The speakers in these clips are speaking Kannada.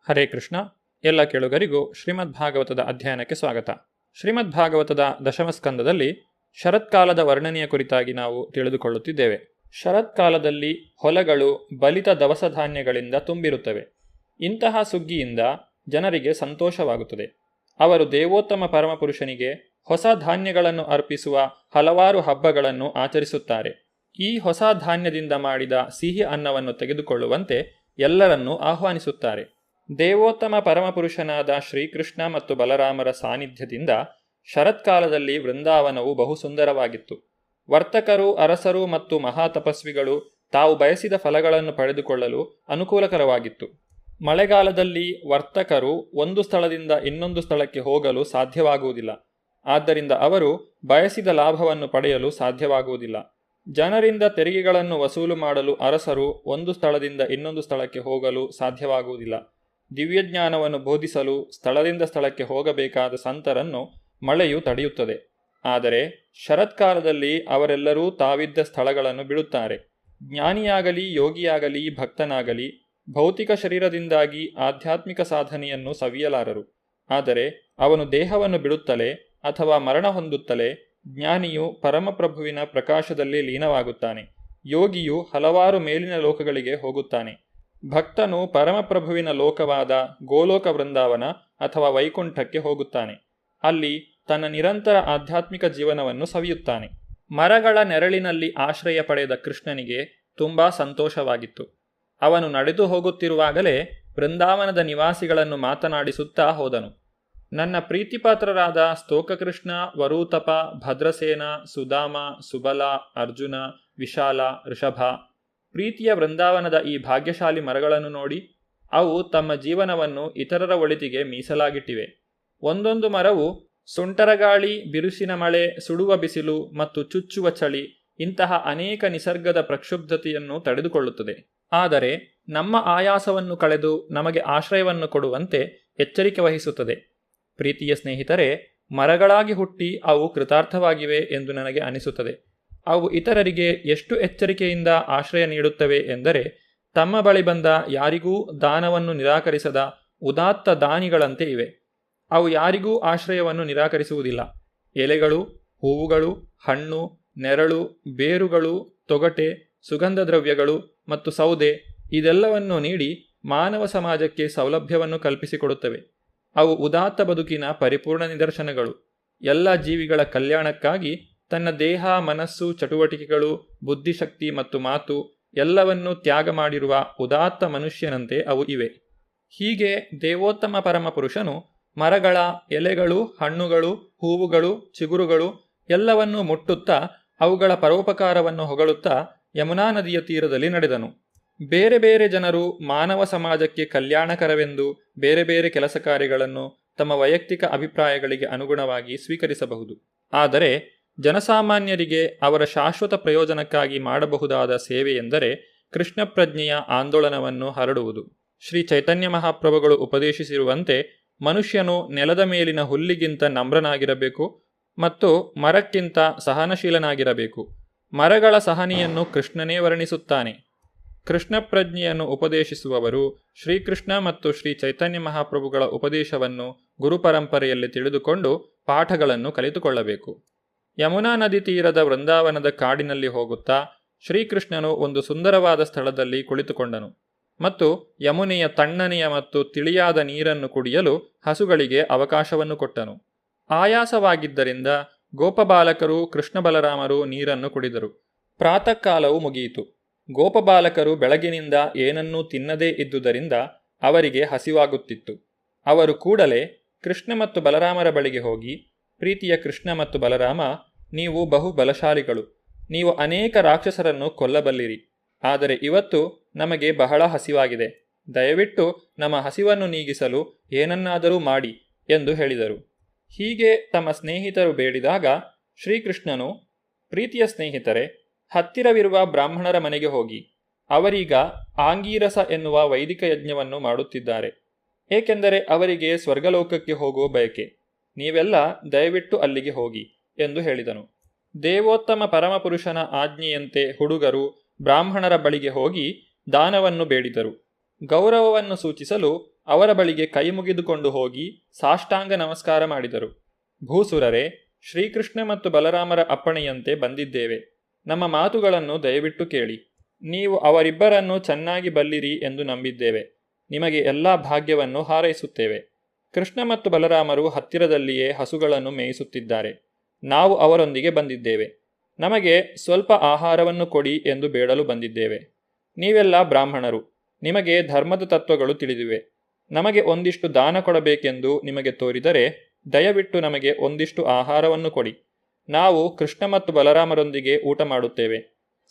ಹರೇ ಕೃಷ್ಣ. ಎಲ್ಲ ಕೇಳುಗರಿಗೂ ಶ್ರೀಮದ್ ಭಾಗವತದ ಅಧ್ಯಯನಕ್ಕೆ ಸ್ವಾಗತ. ಶ್ರೀಮದ್ ಭಾಗವತದ ದಶಮಸ್ಕಂದದಲ್ಲಿ ಶರತ್ಕಾಲದ ವರ್ಣನೆಯ ಕುರಿತಾಗಿ ನಾವು ತಿಳಿದುಕೊಳ್ಳುತ್ತಿದ್ದೇವೆ. ಶರತ್ಕಾಲದಲ್ಲಿ ಹೊಲಗಳು ಬಲಿತ ದವಸ ಧಾನ್ಯಗಳಿಂದ ತುಂಬಿರುತ್ತವೆ. ಇಂತಹ ಸುಗ್ಗಿಯಿಂದ ಜನರಿಗೆ ಸಂತೋಷವಾಗುತ್ತದೆ. ಅವರು ದೇವೋತ್ತಮ ಪರಮಪುರುಷನಿಗೆ ಹೊಸ ಧಾನ್ಯಗಳನ್ನು ಅರ್ಪಿಸುವ ಹಲವಾರು ಹಬ್ಬಗಳನ್ನು ಆಚರಿಸುತ್ತಾರೆ. ಈ ಹೊಸ ಧಾನ್ಯದಿಂದ ಮಾಡಿದ ಸಿಹಿ ಅನ್ನವನ್ನು ತೆಗೆದುಕೊಳ್ಳುವಂತೆ ಎಲ್ಲರನ್ನೂ ಆಹ್ವಾನಿಸುತ್ತಾರೆ. ದೇವೋತ್ತಮ ಪರಮಪುರುಷನಾದ ಶ್ರೀಕೃಷ್ಣ ಮತ್ತು ಬಲರಾಮರ ಸಾನ್ನಿಧ್ಯದಿಂದ ಶರತ್ಕಾಲದಲ್ಲಿ ವೃಂದಾವನವು ಬಹು ಸುಂದರವಾಗಿತ್ತು. ವರ್ತಕರು, ಅರಸರು ಮತ್ತು ಮಹಾತಪಸ್ವಿಗಳು ತಾವು ಬಯಸಿದ ಫಲಗಳನ್ನು ಪಡೆದುಕೊಳ್ಳಲು ಅನುಕೂಲಕರವಾಗಿತ್ತು. ಮಳೆಗಾಲದಲ್ಲಿ ವರ್ತಕರು ಒಂದು ಸ್ಥಳದಿಂದ ಇನ್ನೊಂದು ಸ್ಥಳಕ್ಕೆ ಹೋಗಲು ಸಾಧ್ಯವಾಗುವುದಿಲ್ಲ. ಆದ್ದರಿಂದ ಅವರು ಬಯಸಿದ ಲಾಭವನ್ನು ಪಡೆಯಲು ಸಾಧ್ಯವಾಗುವುದಿಲ್ಲ. ಜನರಿಂದ ತೆರಿಗೆಗಳನ್ನು ವಸೂಲು ಮಾಡಲು ಅರಸರು ಒಂದು ಸ್ಥಳದಿಂದ ಇನ್ನೊಂದು ಸ್ಥಳಕ್ಕೆ ಹೋಗಲು ಸಾಧ್ಯವಾಗುವುದಿಲ್ಲ. ದಿವ್ಯಜ್ಞಾನವನ್ನು ಬೋಧಿಸಲು ಸ್ಥಳದಿಂದ ಸ್ಥಳಕ್ಕೆ ಹೋಗಬೇಕಾದ ಸಂತರನ್ನು ಮಳೆಯು ತಡೆಯುತ್ತದೆ. ಆದರೆ ಶರತ್ಕಾಲದಲ್ಲಿ ಅವರೆಲ್ಲರೂ ತಾವಿದ್ದ ಸ್ಥಳಗಳನ್ನು ಬಿಡುತ್ತಾರೆ. ಜ್ಞಾನಿಯಾಗಲಿ, ಯೋಗಿಯಾಗಲಿ, ಭಕ್ತನಾಗಲಿ ಭೌತಿಕ ಶರೀರದಿಂದಾಗಿ ಆಧ್ಯಾತ್ಮಿಕ ಸಾಧನೆಯನ್ನು ಸವಿಯಲಾರರು. ಆದರೆ ಅವನು ದೇಹವನ್ನು ಬಿಡುತ್ತಲೇ ಅಥವಾ ಮರಣ ಹೊಂದುತ್ತಲೇ ಜ್ಞಾನಿಯು ಪರಮಪ್ರಭುವಿನ ಪ್ರಕಾಶದಲ್ಲಿ ಲೀನವಾಗುತ್ತಾನೆ. ಯೋಗಿಯು ಹಲವಾರು ಮೇಲಿನ ಲೋಕಗಳಿಗೆ ಹೋಗುತ್ತಾನೆ. ಭಕ್ತನು ಪರಮಪ್ರಭುವಿನ ಲೋಕವಾದ ಗೋಲೋಕ ವೃಂದಾವನ ಅಥವಾ ವೈಕುಂಠಕ್ಕೆ ಹೋಗುತ್ತಾನೆ. ಅಲ್ಲಿ ತನ್ನ ನಿರಂತರ ಆಧ್ಯಾತ್ಮಿಕ ಜೀವನವನ್ನು ಸವಿಯುತ್ತಾನೆ. ಮರಗಳ ನೆರಳಿನಲ್ಲಿ ಆಶ್ರಯ ಪಡೆದ ಕೃಷ್ಣನಿಗೆ ತುಂಬಾ ಸಂತೋಷವಾಗಿತ್ತು. ಅವನು ನಡೆದು ಹೋಗುತ್ತಿರುವಾಗಲೇ ವೃಂದಾವನದ ನಿವಾಸಿಗಳನ್ನು ಮಾತನಾಡಿಸುತ್ತಾ ಹೋದನು. ನನ್ನ ಪ್ರೀತಿಪಾತ್ರರಾದ ಸ್ತೋಕಕೃಷ್ಣ, ವರೂತಪ, ಭದ್ರಸೇನ, ಸುಧಾಮ, ಸುಬಲ, ಅರ್ಜುನ, ವಿಶಾಲ, ಋಷಭ, ಪ್ರೀತಿಯ ವೃಂದಾವನದ ಈ ಭಾಗ್ಯಶಾಲಿ ಮರಗಳನ್ನು ನೋಡಿ. ಅವು ತಮ್ಮ ಜೀವನವನ್ನು ಇತರರ ಒಳಿತಿಗೆ ಮೀಸಲಾಗಿಟ್ಟಿವೆ. ಒಂದೊಂದು ಮರವು ಸುಂಟರಗಾಳಿ, ಬಿರುಸಿನ ಮಳೆ, ಸುಡುವ ಬಿಸಿಲು ಮತ್ತು ಚುಚ್ಚುವ ಚಳಿ ಇಂತಹ ಅನೇಕ ನಿಸರ್ಗದ ಪ್ರಕ್ಷುಬ್ಧತೆಯನ್ನು ತಡೆದುಕೊಳ್ಳುತ್ತದೆ. ಆದರೆ ನಮ್ಮ ಆಯಾಸವನ್ನು ಕಳೆದು ನಮಗೆ ಆಶ್ರಯವನ್ನು ಕೊಡುವಂತೆ ಎಚ್ಚರಿಕೆ ವಹಿಸುತ್ತದೆ. ಪ್ರೀತಿಯ ಸ್ನೇಹಿತರೆ, ಮರಗಳಾಗಿ ಹುಟ್ಟಿ ಅವು ಕೃತಾರ್ಥವಾಗಿವೆ ಎಂದು ನನಗೆ ಅನಿಸುತ್ತದೆ. ಅವು ಇತರರಿಗೆ ಎಷ್ಟು ಎಚ್ಚರಿಕೆಯಿಂದ ಆಶ್ರಯ ನೀಡುತ್ತವೆ ಎಂದರೆ, ತಮ್ಮ ಬಳಿ ಬಂದ ಯಾರಿಗೂ ದಾನವನ್ನು ನಿರಾಕರಿಸದ ಉದಾತ್ತ ದಾನಿಗಳಂತೆ ಇವೆ. ಅವು ಯಾರಿಗೂ ಆಶ್ರಯವನ್ನು ನಿರಾಕರಿಸುವುದಿಲ್ಲ. ಎಲೆಗಳು, ಹೂವುಗಳು, ಹಣ್ಣು, ನೆರಳು, ಬೇರುಗಳು, ತೊಗಟೆ, ಸುಗಂಧ ದ್ರವ್ಯಗಳು ಮತ್ತು ಸೌದೆ ಇದೆಲ್ಲವನ್ನೂ ನೀಡಿ ಮಾನವ ಸಮಾಜಕ್ಕೆ ಸೌಲಭ್ಯವನ್ನು ಕಲ್ಪಿಸಿಕೊಡುತ್ತವೆ. ಅವು ಉದಾತ್ತ ಬದುಕಿನ ಪರಿಪೂರ್ಣ ನಿದರ್ಶನಗಳು. ಎಲ್ಲ ಜೀವಿಗಳ ಕಲ್ಯಾಣಕ್ಕಾಗಿ ತನ್ನ ದೇಹ, ಮನಸ್ಸು, ಚಟುವಟಿಕೆಗಳು, ಬುದ್ಧಿಶಕ್ತಿ ಮತ್ತು ಮಾತು ಎಲ್ಲವನ್ನೂ ತ್ಯಾಗ ಮಾಡಿರುವ ಉದಾತ್ತ ಮನುಷ್ಯನಂತೆ ಅವು ಇವೆ. ಹೀಗೆ ದೇವೋತ್ತಮ ಪರಮಪುರುಷನು ಮರಗಳ ಎಲೆಗಳು, ಹಣ್ಣುಗಳು, ಹೂವುಗಳು, ಚಿಗುರುಗಳು ಎಲ್ಲವನ್ನೂ ಮುಟ್ಟುತ್ತಾ ಅವುಗಳ ಪರೋಪಕಾರವನ್ನು ಹೊಗಳುತ್ತಾ ಯಮುನಾ ನದಿಯ ತೀರದಲ್ಲಿ ನಡೆದನು. ಬೇರೆ ಬೇರೆ ಜನರು ಮಾನವ ಸಮಾಜಕ್ಕೆ ಕಲ್ಯಾಣಕರವೆಂದು ಬೇರೆ ಬೇರೆ ಕೆಲಸ ಕಾರ್ಯಗಳನ್ನು ತಮ್ಮ ವೈಯಕ್ತಿಕ ಅಭಿಪ್ರಾಯಗಳಿಗೆ ಅನುಗುಣವಾಗಿ ಸ್ವೀಕರಿಸಬಹುದು. ಆದರೆ ಜನಸಾಮಾನ್ಯರಿಗೆ ಅವರ ಶಾಶ್ವತ ಪ್ರಯೋಜನಕ್ಕಾಗಿ ಮಾಡಬಹುದಾದ ಸೇವೆ ಎಂದರೆ ಕೃಷ್ಣ ಪ್ರಜ್ಞೆಯ ಆಂದೋಲನವನ್ನು ಹರಡುವುದು. ಶ್ರೀ ಚೈತನ್ಯ ಮಹಾಪ್ರಭುಗಳು ಉಪದೇಶಿಸಿರುವಂತೆ ಮನುಷ್ಯನು ನೆಲದ ಮೇಲಿನ ಹುಲ್ಲಿಗಿಂತ ನಮ್ರನಾಗಿರಬೇಕು ಮತ್ತು ಮರಕ್ಕಿಂತ ಸಹನಶೀಲನಾಗಿರಬೇಕು. ಮರಗಳ ಸಹನೆಯನ್ನು ಕೃಷ್ಣನೇ ವರ್ಣಿಸುತ್ತಾನೆ. ಕೃಷ್ಣ ಪ್ರಜ್ಞೆಯನ್ನು ಉಪದೇಶಿಸುವವರು ಶ್ರೀಕೃಷ್ಣ ಮತ್ತು ಶ್ರೀ ಚೈತನ್ಯ ಮಹಾಪ್ರಭುಗಳ ಉಪದೇಶವನ್ನು ಗುರುಪರಂಪರೆಯಲ್ಲಿ ತಿಳಿದುಕೊಂಡು ಪಾಠಗಳನ್ನು ಕಲಿತುಕೊಳ್ಳಬೇಕು. ಯಮುನಾ ನದಿ ತೀರದ ವೃಂದಾವನದ ಕಾಡಿನಲ್ಲಿ ಹೋಗುತ್ತಾ ಶ್ರೀಕೃಷ್ಣನು ಒಂದು ಸುಂದರವಾದ ಸ್ಥಳದಲ್ಲಿ ಕುಳಿತುಕೊಂಡನು ಮತ್ತು ಯಮುನೆಯ ತಣ್ಣನೆಯ ಮತ್ತು ತಿಳಿಯಾದ ನೀರನ್ನು ಕುಡಿಯಲು ಹಸುಗಳಿಗೆ ಅವಕಾಶವನ್ನು ಕೊಟ್ಟನು. ಆಯಾಸವಾಗಿದ್ದರಿಂದ ಗೋಪಬಾಲಕರು, ಕೃಷ್ಣ ಬಲರಾಮರು ನೀರನ್ನು ಕುಡಿದರು. ಪ್ರಾತಃ ಕಾಲವು ಮುಗಿಯಿತು. ಗೋಪಬಾಲಕರು ಬೆಳಗಿನಿಂದ ಏನನ್ನೂ ತಿನ್ನದೇ ಇದ್ದುದರಿಂದ ಅವರಿಗೆ ಹಸಿವಾಗುತ್ತಿತ್ತು. ಅವರು ಕೂಡಲೇ ಕೃಷ್ಣ ಮತ್ತು ಬಲರಾಮರ ಬಳಿಗೆ ಹೋಗಿ, ಪ್ರೀತಿಯ ಕೃಷ್ಣ ಮತ್ತು ಬಲರಾಮ, ನೀವು ಬಹು ಬಲಶಾಲಿಗಳು. ನೀವು ಅನೇಕ ರಾಕ್ಷಸರನ್ನು ಕೊಲ್ಲಬಲ್ಲಿರಿ. ಆದರೆ ಇವತ್ತು ನಮಗೆ ಬಹಳ ಹಸಿವಾಗಿದೆ. ದಯವಿಟ್ಟು ನಮ್ಮ ಹಸಿವನ್ನು ನೀಗಿಸಲು ಏನನ್ನಾದರೂ ಮಾಡಿ ಎಂದು ಹೇಳಿದರು. ಹೀಗೆ ತಮ್ಮ ಸ್ನೇಹಿತರು ಬೇಡಿದಾಗ ಶ್ರೀಕೃಷ್ಣನು, ಪ್ರೀತಿಯ ಸ್ನೇಹಿತರೆ, ಹತ್ತಿರವಿರುವ ಬ್ರಾಹ್ಮಣರ ಮನೆಗೆ ಹೋಗಿ. ಅವರೀಗ ಆಂಗೀರಸ ಎನ್ನುವ ವೈದಿಕ ಯಜ್ಞವನ್ನು ಮಾಡುತ್ತಿದ್ದಾರೆ. ಏಕೆಂದರೆ ಅವರಿಗೆ ಸ್ವರ್ಗಲೋಕಕ್ಕೆ ಹೋಗುವ ಬಯಕೆ. ನೀವೆಲ್ಲ ದಯವಿಟ್ಟು ಅಲ್ಲಿಗೆ ಹೋಗಿ ಎಂದು ಹೇಳಿದನು. ದೇವೋತ್ತಮ ಪರಮಪುರುಷನ ಆಜ್ಞೆಯಂತೆ ಹುಡುಗರು ಬ್ರಾಹ್ಮಣರ ಬಳಿಗೆ ಹೋಗಿ ದಾನವನ್ನು ಬೇಡಿದರು. ಗೌರವವನ್ನು ಸೂಚಿಸಲು ಅವರ ಬಳಿಗೆ ಕೈ ಮುಗಿದುಕೊಂಡು ಹೋಗಿ ಸಾಷ್ಟಾಂಗ ನಮಸ್ಕಾರ ಮಾಡಿದರು. ಭೂಸುರರೇ, ಶ್ರೀಕೃಷ್ಣ ಮತ್ತು ಬಲರಾಮರ ಅಪ್ಪಣೆಯಂತೆ ಬಂದಿದ್ದೇವೆ. ನಮ್ಮ ಮಾತುಗಳನ್ನು ದಯವಿಟ್ಟು ಕೇಳಿ. ನೀವು ಅವರಿಬ್ಬರನ್ನು ಚೆನ್ನಾಗಿ ಬಲ್ಲಿರಿ ಎಂದು ನಂಬಿದ್ದೇವೆ. ನಿಮಗೆ ಎಲ್ಲ ಭಾಗ್ಯವನ್ನು ಹಾರೈಸುತ್ತೇವೆ. ಕೃಷ್ಣ ಮತ್ತು ಬಲರಾಮರು ಹತ್ತಿರದಲ್ಲಿಯೇ ಹಸುಗಳನ್ನು ಮೇಯಿಸುತ್ತಿದ್ದಾರೆ. ನಾವು ಅವರೊಂದಿಗೆ ಬಂದಿದ್ದೇವೆ. ನಮಗೆ ಸ್ವಲ್ಪ ಆಹಾರವನ್ನು ಕೊಡಿ ಎಂದು ಬೇಡಲು ಬಂದಿದ್ದೇವೆ. ನೀವೆಲ್ಲ ಬ್ರಾಹ್ಮಣರು, ನಿಮಗೆ ಧರ್ಮದ ತತ್ವಗಳು ತಿಳಿದಿವೆ. ನಮಗೆ ಒಂದಿಷ್ಟು ದಾನ ಕೊಡಬೇಕೆಂದು ನಿಮಗೆ ತೋರಿದರೆ ದಯವಿಟ್ಟು ನಮಗೆ ಒಂದಿಷ್ಟು ಆಹಾರವನ್ನು ಕೊಡಿ. ನಾವು ಕೃಷ್ಣ ಮತ್ತು ಬಲರಾಮರೊಂದಿಗೆ ಊಟ ಮಾಡುತ್ತೇವೆ.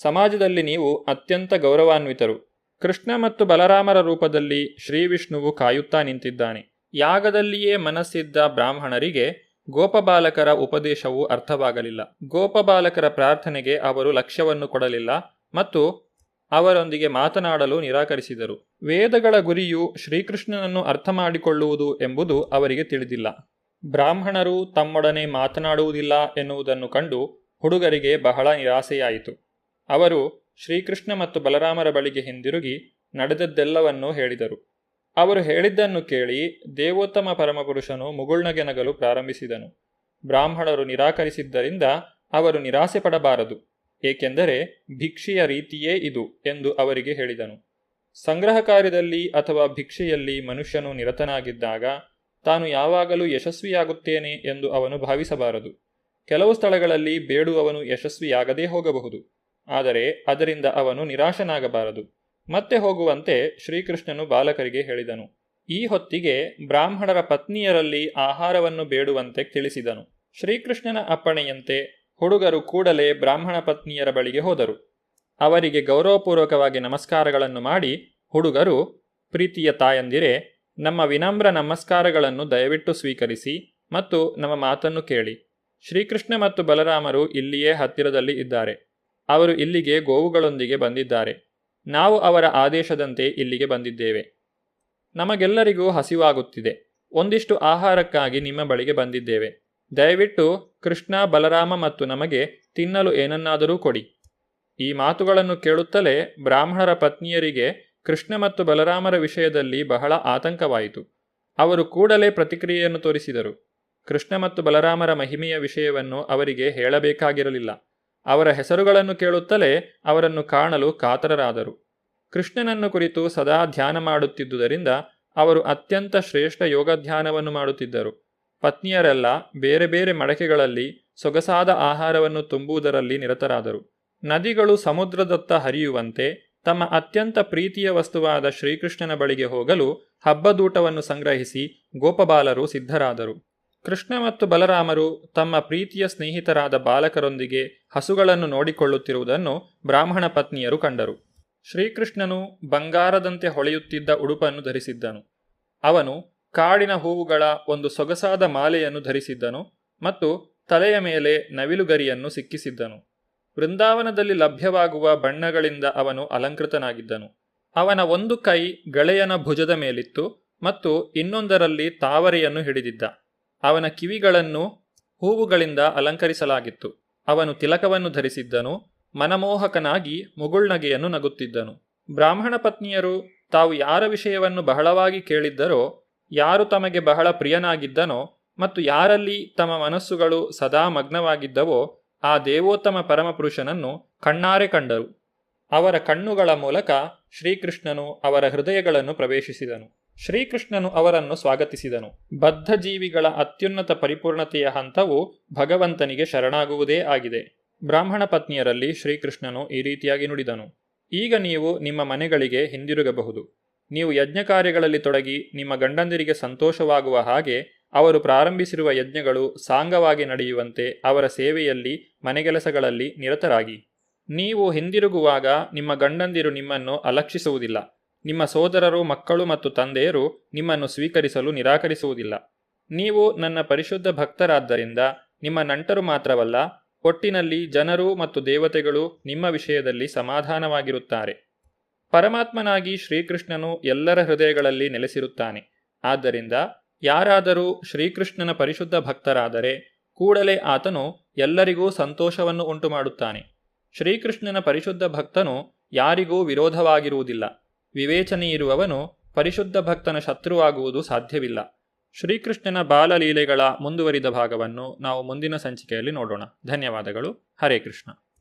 ಸಮಾಜದಲ್ಲಿ ನೀವು ಅತ್ಯಂತ ಗೌರವಾನ್ವಿತರು. ಕೃಷ್ಣ ಮತ್ತು ಬಲರಾಮರ ರೂಪದಲ್ಲಿ ಶ್ರೀ ವಿಷ್ಣುವು ಕಾಯುತ್ತಾ ನಿಂತಿದ್ದಾನೆ. ಯಾಗದಲ್ಲಿಯೇ ಮನಸ್ಸಿದ್ದ ಬ್ರಾಹ್ಮಣರಿಗೆ ಗೋಪಬಾಲಕರ ಉಪದೇಶವು ಅರ್ಥವಾಗಲಿಲ್ಲ. ಗೋಪಬಾಲಕರ ಪ್ರಾರ್ಥನೆಗೆ ಅವರು ಲಕ್ಷ್ಯವನ್ನು ಕೊಡಲಿಲ್ಲ ಮತ್ತು ಅವರೊಂದಿಗೆ ಮಾತನಾಡಲು ನಿರಾಕರಿಸಿದರು. ವೇದಗಳ ಗುರಿಯು ಶ್ರೀಕೃಷ್ಣನನ್ನು ಅರ್ಥ ಮಾಡಿಕೊಳ್ಳುವುದು ಎಂಬುದು ಅವರಿಗೆ ತಿಳಿದಿಲ್ಲ. ಬ್ರಾಹ್ಮಣರು ತಮ್ಮೊಡನೆ ಮಾತನಾಡುವುದಿಲ್ಲ ಎನ್ನುವುದನ್ನು ಕಂಡು ಹುಡುಗರಿಗೆ ಬಹಳ ನಿರಾಸೆಯಾಯಿತು. ಅವರು ಶ್ರೀಕೃಷ್ಣ ಮತ್ತು ಬಲರಾಮರ ಬಳಿಗೆ ಹಿಂದಿರುಗಿ ನಡೆದದ್ದೆಲ್ಲವನ್ನೂ ಹೇಳಿದರು. ಅವರು ಹೇಳಿದ್ದನ್ನು ಕೇಳಿ ದೇವೋತ್ತಮ ಪರಮಪುರುಷನು ಮುಗುಳ್ನಗೆ ನಗಲು ಪ್ರಾರಂಭಿಸಿದನು. ಬ್ರಾಹ್ಮಣರು ನಿರಾಕರಿಸಿದ್ದರಿಂದ ಅವರು ನಿರಾಸೆ ಪಡಬಾರದು, ಏಕೆಂದರೆ ಭಿಕ್ಷೆಯ ರೀತಿಯೇ ಇದು ಎಂದು ಅವರಿಗೆ ಹೇಳಿದನು. ಸಂಗ್ರಹ ಕಾರ್ಯದಲ್ಲಿ ಅಥವಾ ಭಿಕ್ಷೆಯಲ್ಲಿ ಮನುಷ್ಯನು ನಿರತನಾಗಿದ್ದಾಗ ತಾನು ಯಾವಾಗಲೂ ಯಶಸ್ವಿಯಾಗುತ್ತೇನೆ ಎಂದು ಅವನು ಭಾವಿಸಬಾರದು. ಕೆಲವು ಸ್ಥಳಗಳಲ್ಲಿ ಬೇಡುವವನು ಯಶಸ್ವಿಯಾಗದೇ ಹೋಗಬಹುದು, ಆದರೆ ಅದರಿಂದ ಅವನು ನಿರಾಶನಾಗಬಾರದು. ಮತ್ತೆ ಹೋಗುವಂತೆ ಶ್ರೀಕೃಷ್ಣನು ಬಾಲಕರಿಗೆ ಹೇಳಿದನು. ಈ ಹೊತ್ತಿಗೆ ಬ್ರಾಹ್ಮಣರ ಪತ್ನಿಯರಲ್ಲಿ ಆಹಾರವನ್ನು ಬೇಡುವಂತೆ ತಿಳಿಸಿದನು. ಶ್ರೀಕೃಷ್ಣನ ಅಪ್ಪಣೆಯಂತೆ ಹುಡುಗರು ಕೂಡಲೇ ಬ್ರಾಹ್ಮಣ ಪತ್ನಿಯರ ಬಳಿಗೆ ಹೋದರು. ಅವರಿಗೆ ಗೌರವಪೂರ್ವಕವಾಗಿ ನಮಸ್ಕಾರಗಳನ್ನು ಮಾಡಿ ಹುಡುಗರು, ಪ್ರೀತಿಯ ತಾಯಂದಿರೇ, ನಮ್ಮ ವಿನಮ್ರ ನಮಸ್ಕಾರಗಳನ್ನು ದಯವಿಟ್ಟು ಸ್ವೀಕರಿಸಿ ಮತ್ತು ನಮ್ಮ ಮಾತನ್ನು ಕೇಳಿ. ಶ್ರೀಕೃಷ್ಣ ಮತ್ತು ಬಲರಾಮರು ಇಲ್ಲಿಯೇ ಹತ್ತಿರದಲ್ಲಿ ಇದ್ದಾರೆ. ಅವರು ಇಲ್ಲಿಗೆ ಗೋವುಗಳೊಂದಿಗೆ ಬಂದಿದ್ದಾರೆ. ನಾವು ಅವರ ಆದೇಶದಂತೆ ಇಲ್ಲಿಗೆ ಬಂದಿದ್ದೇವೆ. ನಮಗೆಲ್ಲರಿಗೂ ಹಸಿವಾಗುತ್ತಿದೆ. ಒಂದಿಷ್ಟು ಆಹಾರಕ್ಕಾಗಿ ನಿಮ್ಮ ಬಳಿಗೆ ಬಂದಿದ್ದೇವೆ. ದಯವಿಟ್ಟು ಕೃಷ್ಣ, ಬಲರಾಮ ಮತ್ತು ನಮಗೆ ತಿನ್ನಲು ಏನನ್ನಾದರೂ ಕೊಡಿ. ಈ ಮಾತುಗಳನ್ನು ಕೇಳುತ್ತಲೇ ಬ್ರಾಹ್ಮಣರ ಪತ್ನಿಯರಿಗೆ ಕೃಷ್ಣ ಮತ್ತು ಬಲರಾಮರ ವಿಷಯದಲ್ಲಿ ಬಹಳ ಆತಂಕವಾಯಿತು. ಅವರು ಕೂಡಲೇ ಪ್ರತಿಕ್ರಿಯೆಯನ್ನು ತೋರಿಸಿದರು. ಕೃಷ್ಣ ಮತ್ತು ಬಲರಾಮರ ಮಹಿಮೆಯ ವಿಷಯವನ್ನು ಅವರಿಗೆ ಹೇಳಬೇಕಾಗಿರಲಿಲ್ಲ. ಅವರ ಹೆಸರುಗಳನ್ನು ಕೇಳುತ್ತಲೇ ಅವರನ್ನು ಕಾಣಲು ಕಾತರರಾದರು. ಕೃಷ್ಣನನ್ನು ಕುರಿತು ಸದಾ ಧ್ಯಾನ ಮಾಡುತ್ತಿದ್ದುದರಿಂದ ಅವರು ಅತ್ಯಂತ ಶ್ರೇಷ್ಠ ಯೋಗಧ್ಯಾನವನ್ನು ಮಾಡುತ್ತಿದ್ದರು. ಪತ್ನಿಯರೆಲ್ಲ ಬೇರೆ ಬೇರೆ ಮಡಕೆಗಳಲ್ಲಿ ಸೊಗಸಾದ ಆಹಾರವನ್ನು ತುಂಬುವುದರಲ್ಲಿ ನಿರತರಾದರು. ನದಿಗಳು ಸಮುದ್ರದತ್ತ ಹರಿಯುವಂತೆ ತಮ್ಮ ಅತ್ಯಂತ ಪ್ರೀತಿಯ ವಸ್ತುವಾದ ಶ್ರೀಕೃಷ್ಣನ ಬಳಿಗೆ ಹೋಗಲು ಹಬ್ಬದೂಟವನ್ನು ಸಂಗ್ರಹಿಸಿ ಗೋಪಬಾಲರು ಸಿದ್ಧರಾದರು. ಕೃಷ್ಣ ಮತ್ತು ಬಲರಾಮರು ತಮ್ಮ ಪ್ರೀತಿಯ ಸ್ನೇಹಿತರಾದ ಬಾಲಕರೊಂದಿಗೆ ಹಸುಗಳನ್ನು ನೋಡಿಕೊಳ್ಳುತ್ತಿರುವುದನ್ನು ಬ್ರಾಹ್ಮಣ ಪತ್ನಿಯರು ಕಂಡರು. ಶ್ರೀಕೃಷ್ಣನು ಬಂಗಾರದಂತೆ ಹೊಳೆಯುತ್ತಿದ್ದ ಉಡುಪನ್ನು ಧರಿಸಿದ್ದನು. ಅವನು ಕಾಡಿನ ಹೂವುಗಳ ಒಂದು ಸೊಗಸಾದ ಮಾಲೆಯನ್ನು ಧರಿಸಿದ್ದನು ಮತ್ತು ತಲೆಯ ಮೇಲೆ ನವಿಲುಗರಿಯನ್ನು ಸಿಕ್ಕಿಸಿದ್ದನು. ವೃಂದಾವನದಲ್ಲಿ ಲಭ್ಯವಾಗುವ ಬಣ್ಣಗಳಿಂದ ಅವನು ಅಲಂಕೃತನಾಗಿದ್ದನು. ಅವನ ಒಂದು ಕೈ ಗೆಳೆಯನ ಭುಜದ ಮೇಲಿತ್ತು ಮತ್ತು ಇನ್ನೊಂದರಲ್ಲಿ ತಾವರೆಯನ್ನು ಹಿಡಿದಿದ್ದ. ಅವನ ಕಿವಿಗಳನ್ನು ಹೂವುಗಳಿಂದ ಅಲಂಕರಿಸಲಾಗಿತ್ತು. ಅವನು ತಿಲಕವನ್ನು ಧರಿಸಿದ್ದನು. ಮನಮೋಹಕನಾಗಿ ಮುಗುಳ್ನಗೆಯನ್ನು ನಗುತ್ತಿದ್ದನು. ಬ್ರಾಹ್ಮಣ ಪತ್ನಿಯರು ತಾವು ಯಾರ ವಿಷಯವನ್ನು ಬಹಳವಾಗಿ ಕೇಳಿದ್ದರೋ, ಯಾರು ತಮಗೆ ಬಹಳ ಪ್ರಿಯನಾಗಿದ್ದನೋ ಮತ್ತು ಯಾರಲ್ಲಿ ತಮ್ಮ ಮನಸ್ಸುಗಳು ಸದಾ ಮಗ್ನವಾಗಿದ್ದವೋ ಆ ದೇವೋತ್ತಮ ಪರಮಪುರುಷನನ್ನು ಕಣ್ಣಾರೆ ಕಂಡರು. ಅವರ ಕಣ್ಣುಗಳ ಮೂಲಕ ಶ್ರೀಕೃಷ್ಣನು ಅವರ ಹೃದಯಗಳನ್ನು ಪ್ರವೇಶಿಸಿದನು. ಶ್ರೀಕೃಷ್ಣನು ಅವರನ್ನು ಸ್ವಾಗತಿಸಿದನು. ಬದ್ಧ ಜೀವಿಗಳ ಅತ್ಯುನ್ನತ ಪರಿಪೂರ್ಣತೆಯ ಹಂತವು ಭಗವಂತನಿಗೆ ಶರಣಾಗುವುದೇ ಆಗಿದೆ. ಬ್ರಾಹ್ಮಣ ಪತ್ನಿಯರಲ್ಲಿ ಶ್ರೀಕೃಷ್ಣನು ಈ ರೀತಿಯಾಗಿ ನುಡಿದನು. ಈಗ ನೀವು ನಿಮ್ಮ ಮನೆಗಳಿಗೆ ಹಿಂದಿರುಗಬಹುದು. ನೀವು ಯಜ್ಞ ಕಾರ್ಯಗಳಲ್ಲಿ ತೊಡಗಿ ನಿಮ್ಮ ಗಂಡಂದಿರಿಗೆ ಸಂತೋಷವಾಗುವ ಹಾಗೆ ಅವರು ಪ್ರಾರಂಭಿಸಿರುವ ಯಜ್ಞಗಳು ಸಾಂಗವಾಗಿ ನಡೆಯುವಂತೆ ಅವರ ಸೇವೆಯಲ್ಲಿ, ಮನೆಗೆಲಸಗಳಲ್ಲಿ ನಿರತರಾಗಿ. ನೀವು ಹಿಂದಿರುಗುವಾಗ ನಿಮ್ಮ ಗಂಡಂದಿರು ನಿಮ್ಮನ್ನು ಅಲಕ್ಷಿಸುವುದಿಲ್ಲ. ನಿಮ್ಮ ಸೋದರರು, ಮಕ್ಕಳು ಮತ್ತು ತಂದೆಯರು ನಿಮ್ಮನ್ನು ಸ್ವೀಕರಿಸಲು ನಿರಾಕರಿಸುವುದಿಲ್ಲ. ನೀವು ನನ್ನ ಪರಿಶುದ್ಧ ಭಕ್ತರಾದ್ದರಿಂದ ನಿಮ್ಮ ನಂಟರು ಮಾತ್ರವಲ್ಲ, ಒಟ್ಟಿನಲ್ಲಿ ಜನರು ಮತ್ತು ದೇವತೆಗಳು ನಿಮ್ಮ ವಿಷಯದಲ್ಲಿ ಸಮಾಧಾನವಾಗಿರುತ್ತಾರೆ. ಪರಮಾತ್ಮನಾಗಿ ಶ್ರೀಕೃಷ್ಣನು ಎಲ್ಲರ ಹೃದಯಗಳಲ್ಲಿ ನೆಲೆಸಿರುತ್ತಾನೆ. ಆದ್ದರಿಂದ ಯಾರಾದರೂ ಶ್ರೀಕೃಷ್ಣನ ಪರಿಶುದ್ಧ ಭಕ್ತರಾದರೆ ಕೂಡಲೇ ಆತನು ಎಲ್ಲರಿಗೂ ಸಂತೋಷವನ್ನು ಉಂಟುಮಾಡುತ್ತಾನೆ. ಶ್ರೀಕೃಷ್ಣನ ಪರಿಶುದ್ಧ ಭಕ್ತನು ಯಾರಿಗೂ ವಿರೋಧವಾಗಿರುವುದಿಲ್ಲ. ವಿವೇಚನೆಯಿರುವವನು ಪರಿಶುದ್ಧ ಭಕ್ತನ ಶತ್ರುವಾಗುವುದು ಸಾಧ್ಯವಿಲ್ಲ. ಶ್ರೀಕೃಷ್ಣನ ಬಾಲಲೀಲೆಗಳ ಮುಂದುವರಿದ ಭಾಗವನ್ನು ನಾವು ಮುಂದಿನ ಸಂಚಿಕೆಯಲ್ಲಿ ನೋಡೋಣ. ಧನ್ಯವಾದಗಳು. ಹರೇ ಕೃಷ್ಣ.